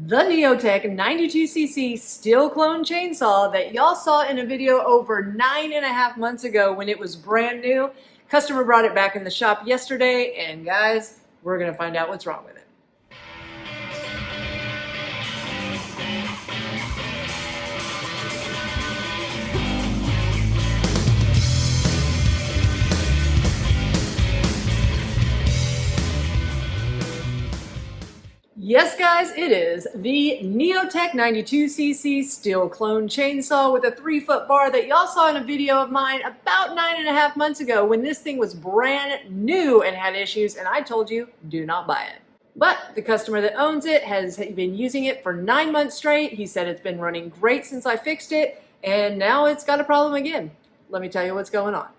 The Neotec 92cc Stihl Clone Chainsaw that y'all saw in a video over 9.5 months ago when it was brand new. Customer brought it back in the shop yesterday, and guys, we're gonna find out what's wrong with it. Yes, guys, it is the Neotec 92cc Stihl Clone Chainsaw with a 3-foot bar that y'all saw in a video of mine about 9.5 months ago when this thing was brand new and had issues, and I told you, do not buy it. But the customer that owns it has been using it for 9 months straight. He said it's been running great since I fixed it, and now it's got a problem again. Let me tell you what's going on.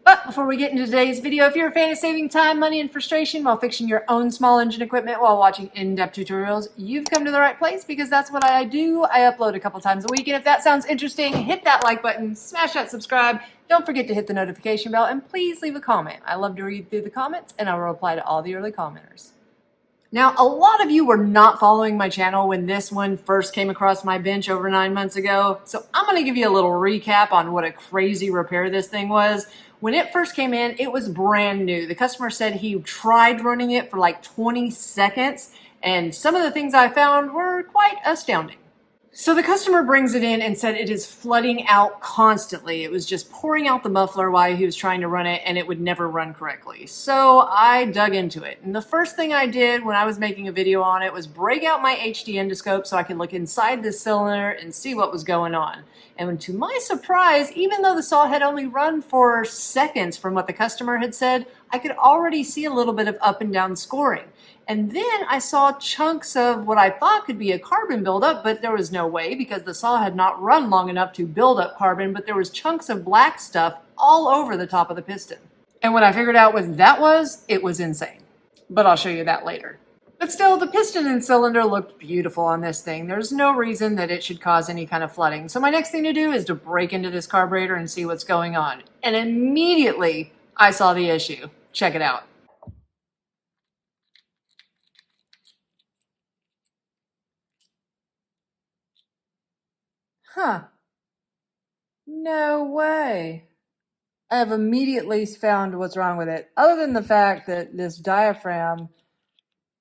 But before we get into today's video, if you're a fan of saving time, money, and frustration while fixing your own small engine equipment while watching in-depth tutorials, you've come to the right place because that's what I do. I upload a couple times a week, and if that sounds interesting, hit that like button, smash that subscribe, don't forget to hit the notification bell, and please leave a comment. I love to read through the comments, and I will reply to all the early commenters. Now, a lot of you were not following my channel when this one first came across my bench over 9 months ago, so I'm going to give you a little recap on what a crazy repair this thing was. When it first came in, it was brand new. The customer said he tried running it for like 20 seconds, and some of the things I found were quite astounding. So the customer brings it in and said it is flooding out constantly. It was just pouring out the muffler while he was trying to run it, and it would never run correctly. So I dug into it. And the first thing I did when I was making a video on it was break out my HD endoscope so I could look inside the cylinder and see what was going on. And to my surprise, even though the saw had only run for seconds from what the customer had said, I could already see a little bit of up and down scoring. And then I saw chunks of what I thought could be a carbon buildup, but there was no way because the saw had not run long enough to build up carbon, but there was chunks of black stuff all over the top of the piston. And when I figured out what that was, it was insane. But I'll show you that later. But still, the piston and cylinder looked beautiful on this thing. There's no reason that it should cause any kind of flooding. So my next thing to do is to break into this carburetor and see what's going on. And immediately I saw the issue. Check it out. Huh. No way. I have immediately found what's wrong with it. Other than the fact that this diaphragm,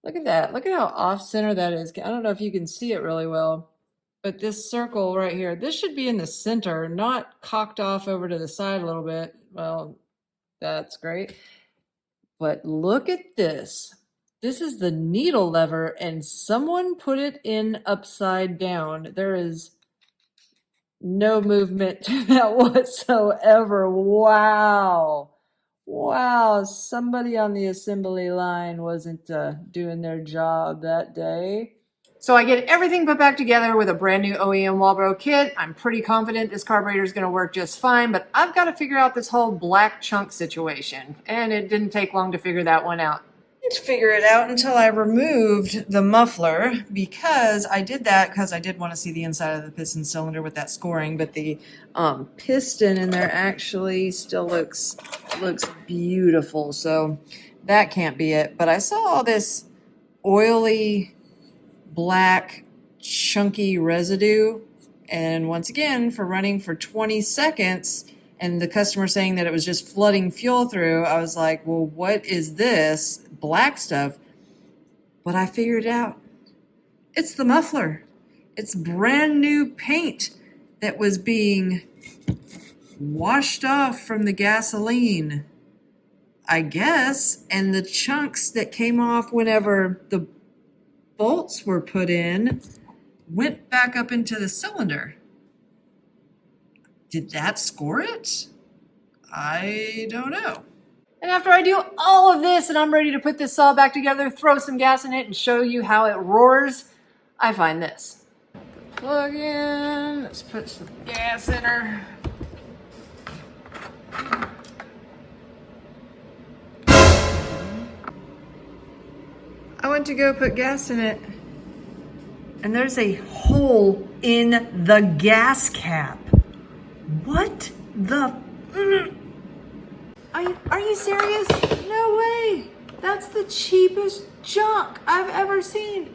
look at that. Look at how off-center that is. I don't know if you can see it really well, but this circle right here, this should be in the center, not cocked off over to the side a little bit. Well, that's great. But look at this. This is the needle lever, and someone put it in upside down. There is no movement to that whatsoever. Wow. Wow, somebody on the assembly line wasn't doing their job that day. So I get everything put back together with a brand new OEM Walbro kit. I'm pretty confident this carburetor is going to work just fine, but I've got to figure out this whole black chunk situation. And it didn't take long to figure that one out. Didn't figure it out until I removed the muffler, because I did that because I did want to see the inside of the piston cylinder with that scoring, but the piston in there actually still looks beautiful, so that can't be it. But I saw all this oily black chunky residue, and once again, for running for 20 seconds and the customer saying that it was just flooding fuel through, I was like, well, what is this black stuff? But I figured it out. It's the muffler. It's brand new paint that was being washed off from the gasoline, I guess, and the chunks that came off whenever the bolts were put in went back up into the cylinder. Did that score it? I don't know. And after I do all of this and I'm ready to put this saw back together, throw some gas in it, and show you how it roars, I find this. Plug in, let's put some gas in her. I went to go put gas in it, and there's a hole in the gas cap. What the? Are you serious? No way. That's the cheapest junk I've ever seen.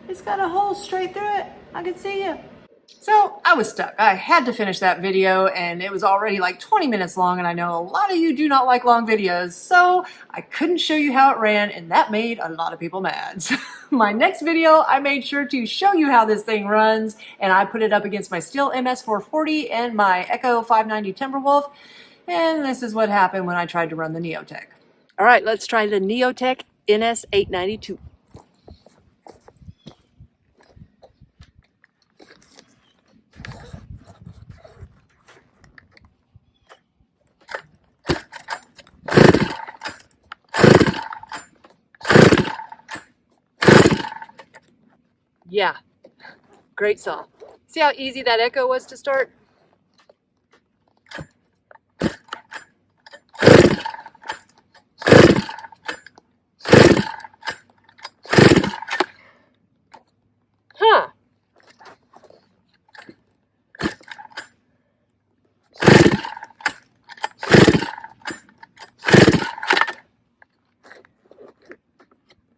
It's got a hole straight through it. I can see you. So I was stuck. I had to finish that video and it was already like 20 minutes long, and I know a lot of you do not like long videos, so I couldn't show you how it ran, and that made a lot of people mad. So my next video, I made sure to show you how this thing runs, and I put it up against my Stihl MS440 and my Echo 590 Timberwolf, and this is what happened when I tried to run the Neotec. All right, let's try the Neotec NS892. Yeah, great saw. See how easy that echo was to start? Huh.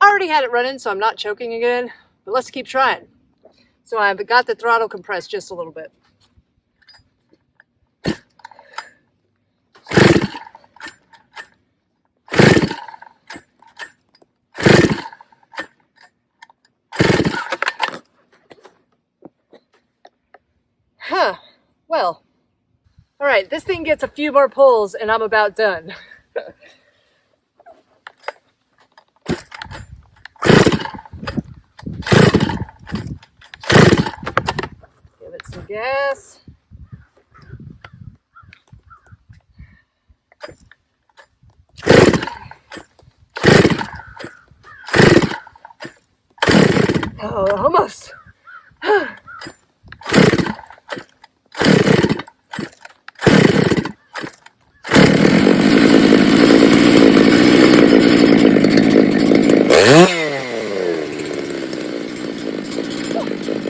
I already had it running, so I'm not choking again, but let's keep trying. So I've got the throttle compressed just a little bit. Huh, well, all right, this thing gets a few more pulls and I'm about done. Give it some gas. Oh, almost.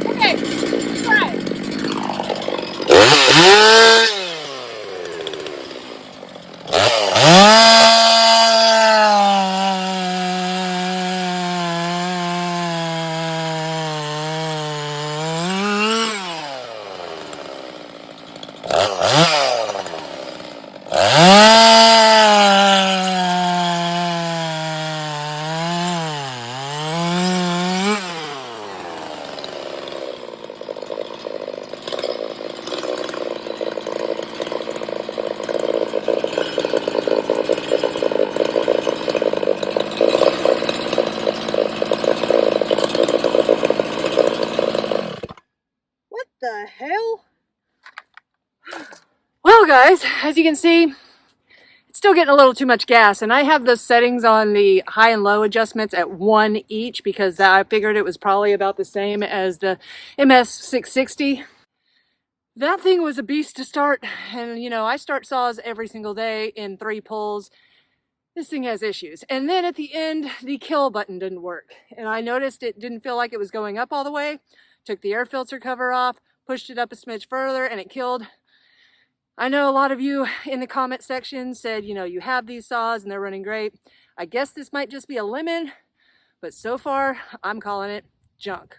Okay, try it. What the hell? Well, guys, as you can see, it's still getting a little too much gas, and I have the settings on the high and low adjustments at 1 each because I figured it was probably about the same as the MS660. That thing was a beast to start, and you know, I start saws every single day in 3 pulls. This thing has issues. And then at the end, the kill button didn't work, and I noticed it didn't feel like it was going up all the way. Took the air filter cover off, pushed it up a smidge further, and it killed. I know a lot of you in the comment section said, you know, you have these saws and they're running great. I guess this might just be a lemon, but so far I'm calling it junk.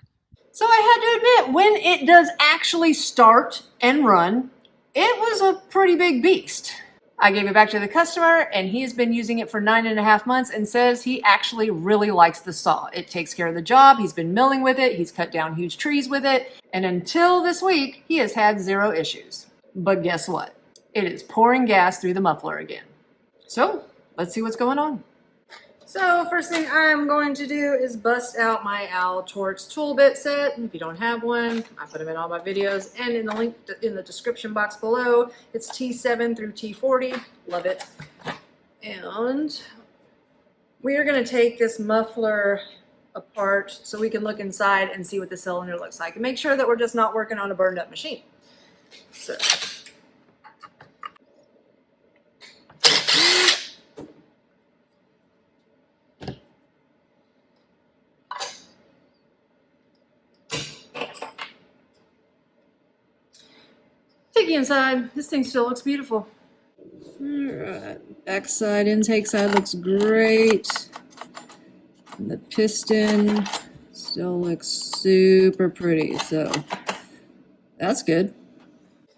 So I had to admit, when it does actually start and run, it was a pretty big beast. I gave it back to the customer and he has been using it for 9.5 months and says he actually really likes the saw. It takes care of the job. He's been milling with it. He's cut down huge trees with it. And until this week, he has had 0 issues. But guess what? It is pouring gas through the muffler again. So let's see what's going on. So first thing I'm going to do is bust out my Owl Torx tool bit set. If you don't have one, I put them in all my videos and in the link in the description box below. It's T7 through T40. Love it. And we are going to take this muffler apart so we can look inside and see what the cylinder looks like and make sure that we're just not working on a burned up machine. So take you inside. This thing still looks beautiful. Alright, backside intake side looks great. And the piston is Still looks super pretty, so that's good.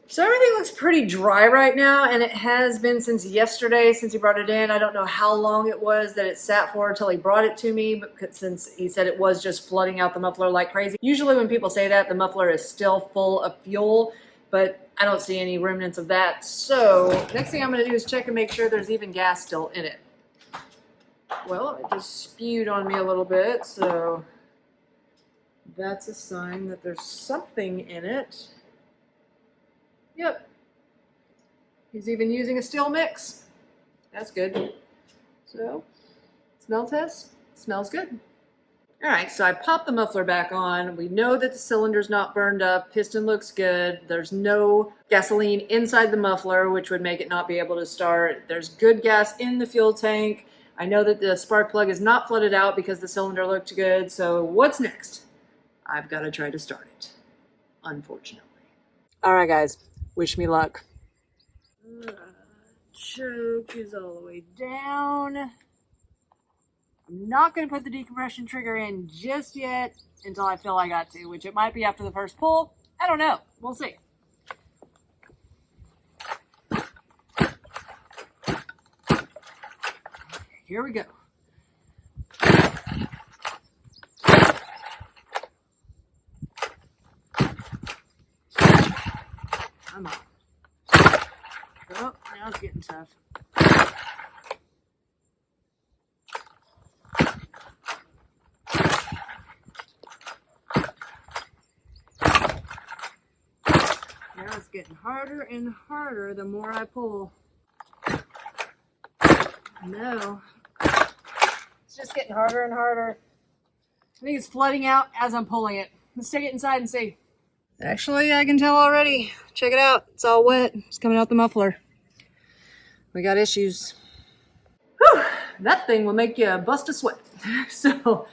So everything looks pretty dry right now, and it has been since yesterday, since he brought it in. I don't know how long it was that it sat for until he brought it to me, but since he said it was just flooding out the muffler like crazy. Usually when people say that, the muffler is still full of fuel, but I don't see any remnants of that. So next thing I'm going to do is check and make sure there's even gas still in it. Well, it just spewed on me a little bit, so that's a sign that there's something in it. Yep. He's even using a Stihl mix. That's good. So, smell test. Smells good. All right, so I popped the muffler back on. We know that the cylinder's not burned up. Piston looks good. There's no gasoline inside the muffler, which would make it not be able to start. There's good gas in the fuel tank. I know that the spark plug is not flooded out because the cylinder looked good. So what's next? I've got to try to start it, unfortunately. All right, guys. Wish me luck. Choke is all the way down. I'm not going to put the decompression trigger in just yet until I feel I got to, which it might be after the first pull. I don't know. We'll see. Here we go. Come on. Oh, now it's getting tough. Now it's getting harder and harder the more I pull. No. It's just getting harder and harder. I think it's flooding out as I'm pulling it. Let's take it inside and see. Actually, I can tell already. Check it out. It's all wet. It's coming out the muffler. We got issues. Whew, that thing will make you bust a sweat. So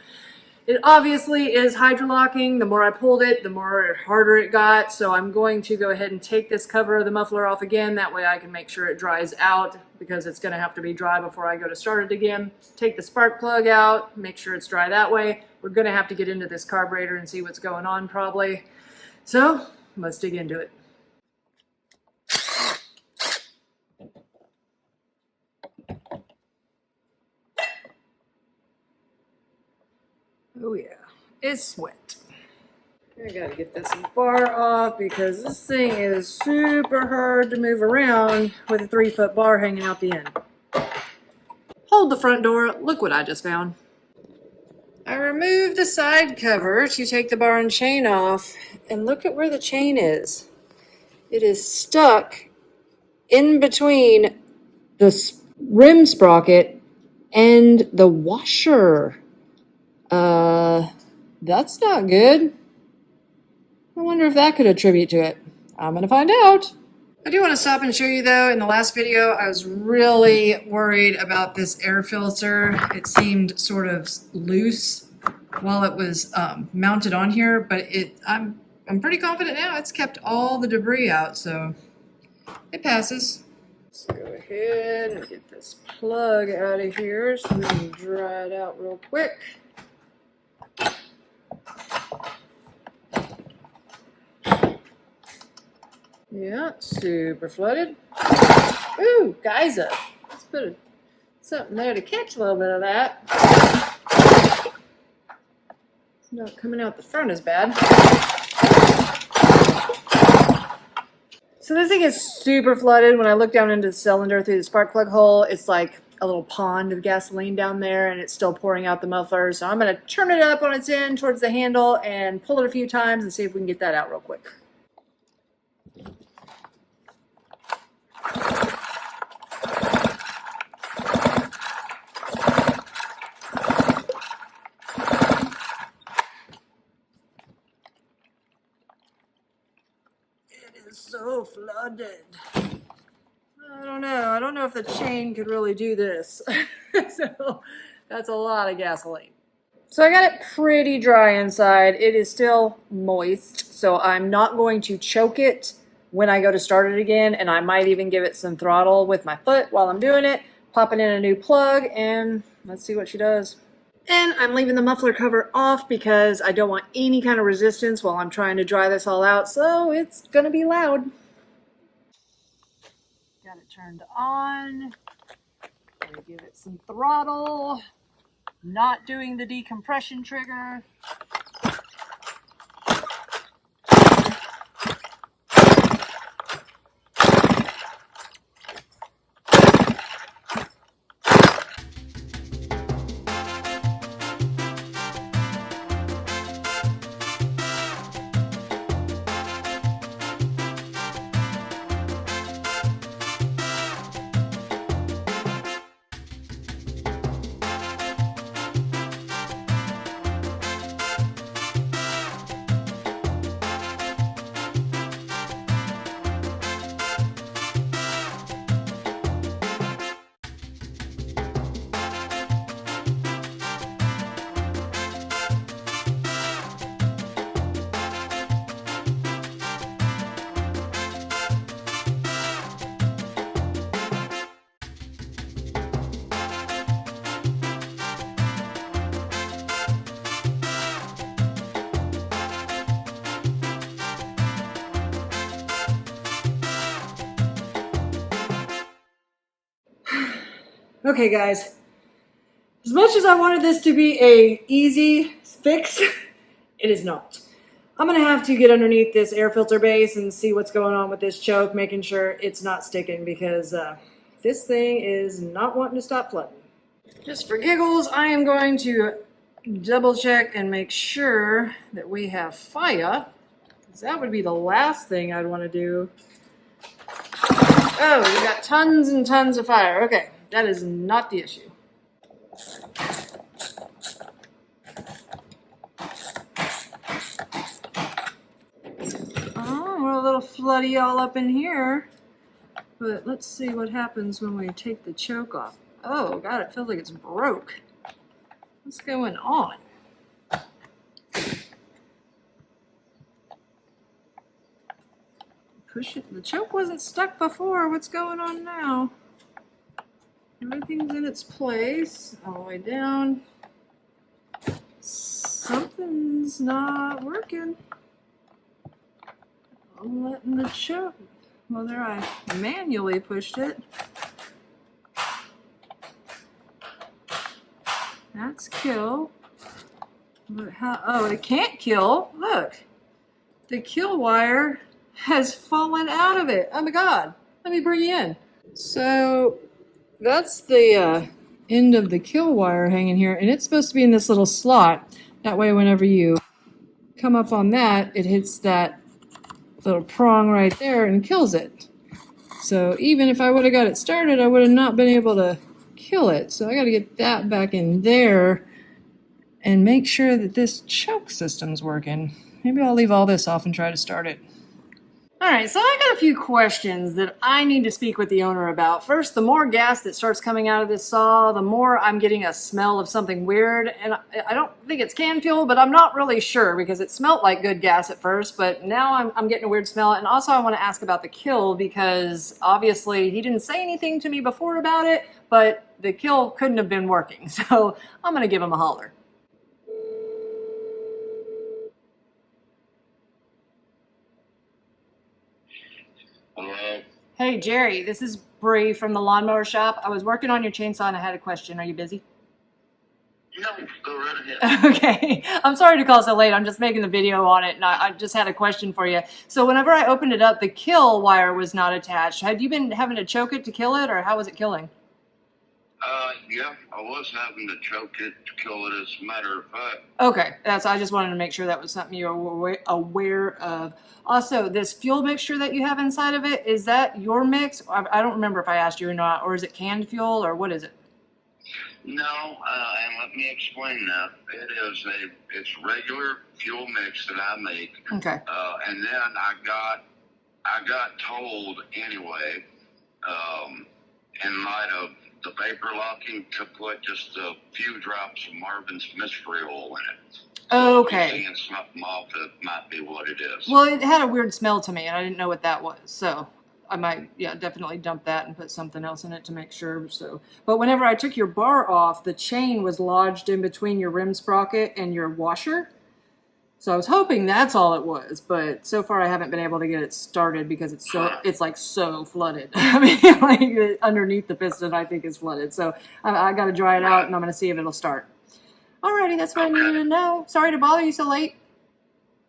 it obviously is hydrolocking. The more I pulled it, the more harder it got. So I'm going to go ahead and take this cover of the muffler off again. That way I can make sure it dries out, because it's going to have to be dry before I go to start it again. Take the spark plug out, make sure it's dry that way. We're going to have to get into this carburetor and see what's going on probably. So let's dig into it. Oh yeah, it's wet. I gotta get this bar off because this thing is super hard to move around with a 3-foot bar hanging out the end. Hold the front door. Look what I just found. I removed the side cover to take the bar and chain off, and look at where the chain is. It is stuck in between the rim sprocket and the washer. That's not good. I wonder if that could attribute to it. I'm gonna find out. I do want to stop and show you though, in the last video, I was really worried about this air filter. It seemed sort of loose while it was mounted on here, but I'm pretty confident now it's kept all the debris out, so it passes. Let's go ahead and get this plug out of here so we can dry it out real quick. Yeah, super flooded. Ooh, geyser. Let's put something there to catch a little bit of that. It's not coming out the front as bad. So this thing is super flooded. When I look down into the cylinder through the spark plug hole, it's like a little pond of gasoline down there, and it's still pouring out the muffler. So I'm going to turn it up on its end towards the handle and pull it a few times and see if we can get that out real quick. It is so flooded. I don't know. I don't know if the chain could really do this. So that's a lot of gasoline. So I got it pretty dry inside. It is still moist, so I'm not going to choke it when I go to start it again, and I might even give it some throttle with my foot while I'm doing it, popping in a new plug, and let's see what she does. And I'm leaving the muffler cover off because I don't want any kind of resistance while I'm trying to dry this all out, so it's gonna be loud. Got it turned on. Gonna give it some throttle. Not doing the decompression trigger. Okay guys, as much as I wanted this to be a easy fix, it is not. I'm gonna have to get underneath this air filter base and see what's going on with this choke, making sure it's not sticking, because this thing is not wanting to stop flooding. Just for giggles, I am going to double check and make sure that we have fire, because that would be the last thing I'd want to do. Oh, we got tons and tons of fire. Okay, that is not the issue. Oh, we're a little floody all up in here. But let's see what happens when we take the choke off. Oh, God, it feels like it's broke. What's going on? Push it. The choke wasn't stuck before. What's going on now? Everything's in its place. All the way down. Something's not working. I'm letting the choke. Well, there, I manually pushed it. That's kill. But how? Oh, it can't kill. Look. The kill wire has fallen out of it. Oh my God. Let me bring you in. So that's the end of the kill wire hanging here, and it's supposed to be in this little slot. That way whenever you come up on that, it hits that little prong right there and kills it. So even if I would have got it started, I would have not been able to kill it. So I got to get that back in there and make sure that this choke system's working. Maybe I'll leave all this off and try to start it. Alright, so I got a few questions that I need to speak with the owner about. First, the more gas that starts coming out of this saw, the more I'm getting a smell of something weird. And I don't think it's can fuel, but I'm not really sure because it smelled like good gas at first, but now I'm getting a weird smell. And also I want to ask about the kill because obviously he didn't say anything to me before about it, but the kill couldn't have been working. So I'm going to give him a holler. Hello. Hey Jerry, this is Bree from the lawnmower shop. I was working on your chainsaw and I had a question. Are you busy? No, go right ahead. Okay, I'm sorry to call so late. I'm just making the video on it and I just had a question for you. So whenever I opened it up, the kill wire was not attached. Had you been having to choke it to kill it, or how was it killing? Yeah, I was having to choke it to kill it, as a matter of fact. Okay, I just wanted to make sure that was something you were aware of. Also, this fuel mixture that you have inside of it, is that your mix? I don't remember if I asked you or not, or is it canned fuel, or what is it? No, and let me explain that. It's regular fuel mix that I make. Okay. And then I got told anyway, in light of the vapor locking, to put just a few drops of Marvin's mystery oil in it. So okay. If you're seeing something off, it might be what it is. Well, it had a weird smell to me, and I didn't know what that was. So, I might, yeah, definitely dump that and put something else in it to make sure. So, but whenever I took your bar off, the chain was lodged in between your rim sprocket and your washer. So I was hoping that's all it was, but so far I haven't been able to get it started because it's like so flooded. I mean, like underneath the piston, I think is flooded. So I got to dry it out, and I'm going to see if it'll start. Alrighty, that's what I needed to know. Sorry to bother you so late.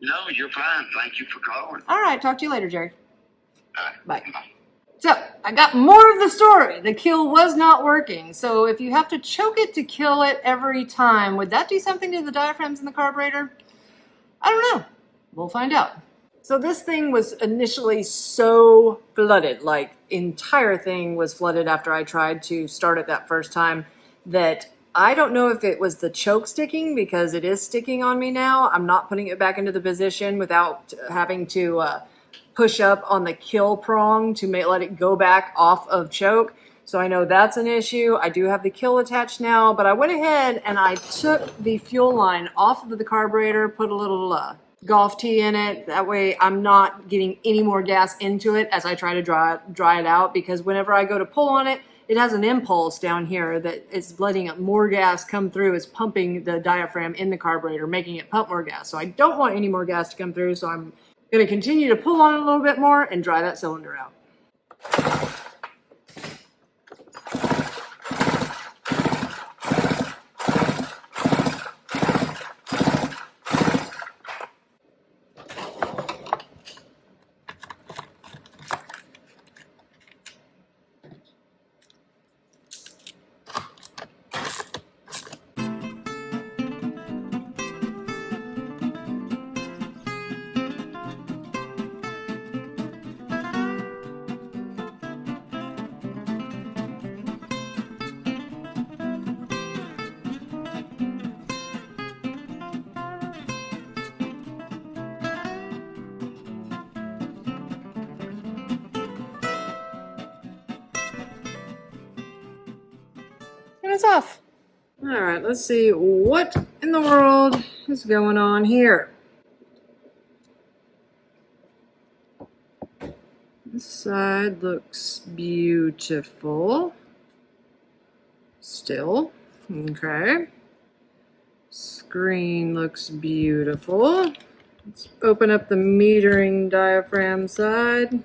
No, you're fine. Thank you for calling. All right, talk to you later, Jerry. Bye. Bye. So I got more of the story. The kill was not working. So if you have to choke it to kill it every time, would that do something to the diaphragms in the carburetor? I don't know. We'll find out. So this thing was initially so flooded, like entire thing was flooded after I tried to start it that first time, that I don't know if it was the choke sticking, because it is sticking on me now. I'm not putting it back into the position without having to push up on the kill prong to let it go back off of choke. So I know that's an issue. I do have the kill attached now, but I went ahead and I took the fuel line off of the carburetor, put a little golf tee in it. That way I'm not getting any more gas into it as I try to dry it out, because whenever I go to pull on it, it has an impulse down here that is letting more gas come through. It's pumping the diaphragm in the carburetor, making it pump more gas. So I don't want any more gas to come through, so I'm going to continue to pull on it a little bit more and dry that cylinder out. And it's off. All right, let's see what in the world is going on here. This side looks beautiful. Still, okay. Screen looks beautiful. Let's open up the metering diaphragm side.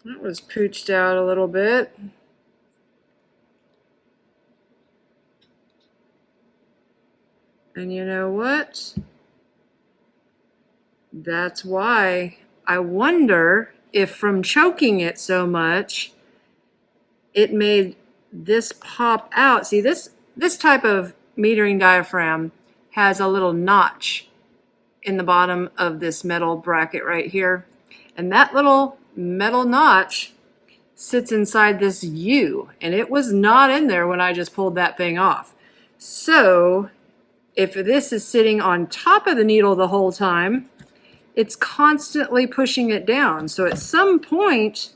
That was pooched out a little bit. And you know what? That's why. I wonder if from choking it so much, it made this pop out. See, this type of metering diaphragm has a little notch in the bottom of this metal bracket right here. And that little metal notch sits inside this U, and it was not in there when I just pulled that thing off. So if this is sitting on top of the needle the whole time, it's constantly pushing it down. So at some point,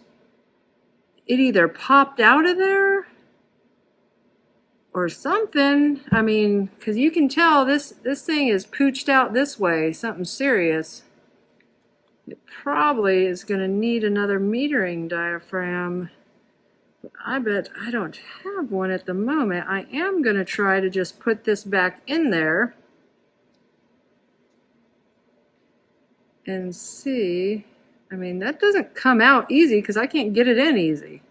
it either popped out of there or something. I mean, because you can tell this thing is pooched out this way, something serious. It probably is going to need another metering diaphragm. But I bet I don't have one at the moment. I am going to try to just put this back in there and see. I mean, that doesn't come out easy because I can't get it in easy.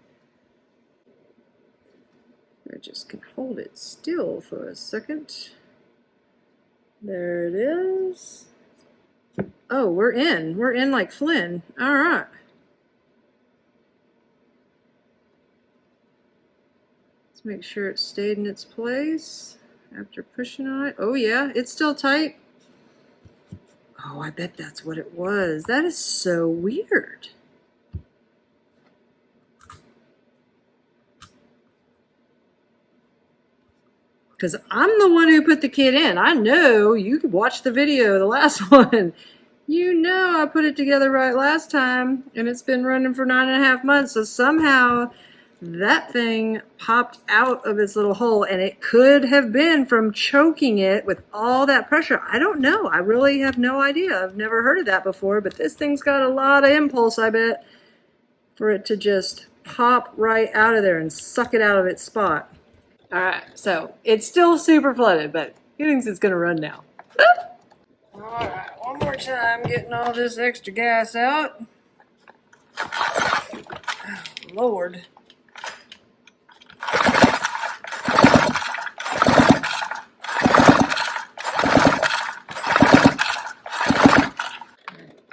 I just can hold it still for a second. There it is. Oh, we're in. We're in like Flynn. All right. Let's make sure it stayed in its place after pushing on it. Oh yeah, it's still tight. Oh, I bet that's what it was. That is so weird. Because I'm the one who put the kit in. I know. You could watch the video, the last one. You know I put it together right last time, and it's been running for 9.5 months, so somehow that thing popped out of its little hole, and it could have been from choking it with all that pressure. I don't know. I really have no idea. I've never heard of that before, but this thing's got a lot of impulse, I bet, for it to just pop right out of there and suck it out of its spot. All right, so it's still super flooded, but he thinks it's gonna run now. All right, one more time, getting all this extra gas out. Oh, Lord.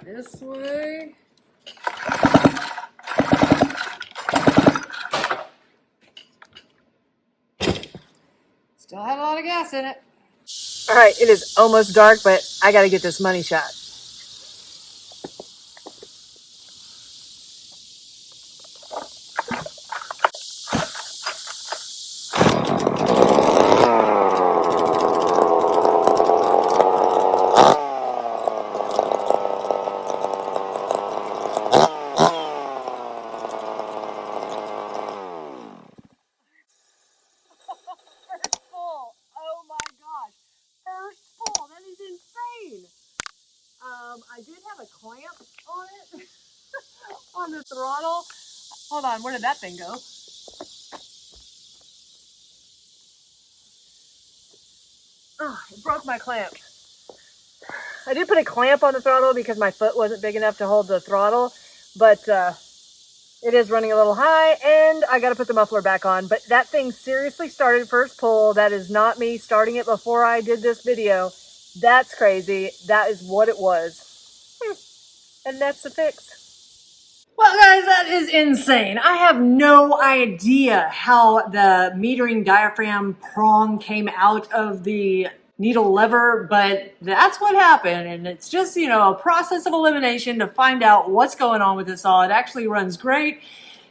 This way. Still had a lot of gas in it. All right, it is almost dark, but I got to get this money shot. First pull. Oh my gosh. First pull. That is insane. I did have a clamp on it, on the throttle. Hold on, where did that thing go? Oh, it broke my clamp. I did put a clamp on the throttle because my foot wasn't big enough to hold the throttle, but it is running a little high, and I got to put the muffler back on. But that thing seriously started first pull. That is not me starting it before I did this video. That's crazy. That is what it was. And that's the fix. Well, guys, that is insane. I have no idea how the metering diaphragm prong came out of the needle lever, but that's what happened. And it's just, you know, a process of elimination to find out what's going on with this saw. It actually runs great,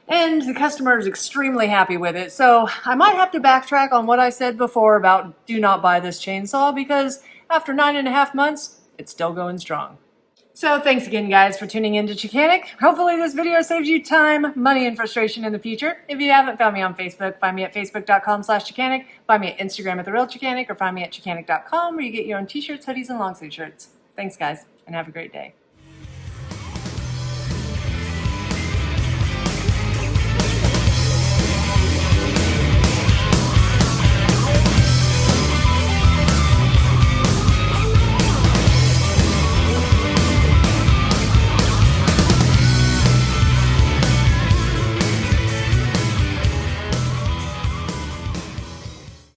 and the customer is extremely happy with it. So I might have to backtrack on what I said before about do not buy this chainsaw, because after 9.5 months, it's still going strong. So thanks again, guys, for tuning in to Chickanic. Hopefully this video saves you time, money, and frustration in the future. If you haven't found me on Facebook, find me at facebook.com/Chickanic, find me at Instagram at TheRealChickanic, or find me at Chickanic.com, where you get your own t-shirts, hoodies, and long sleeve shirts. Thanks, guys, and have a great day.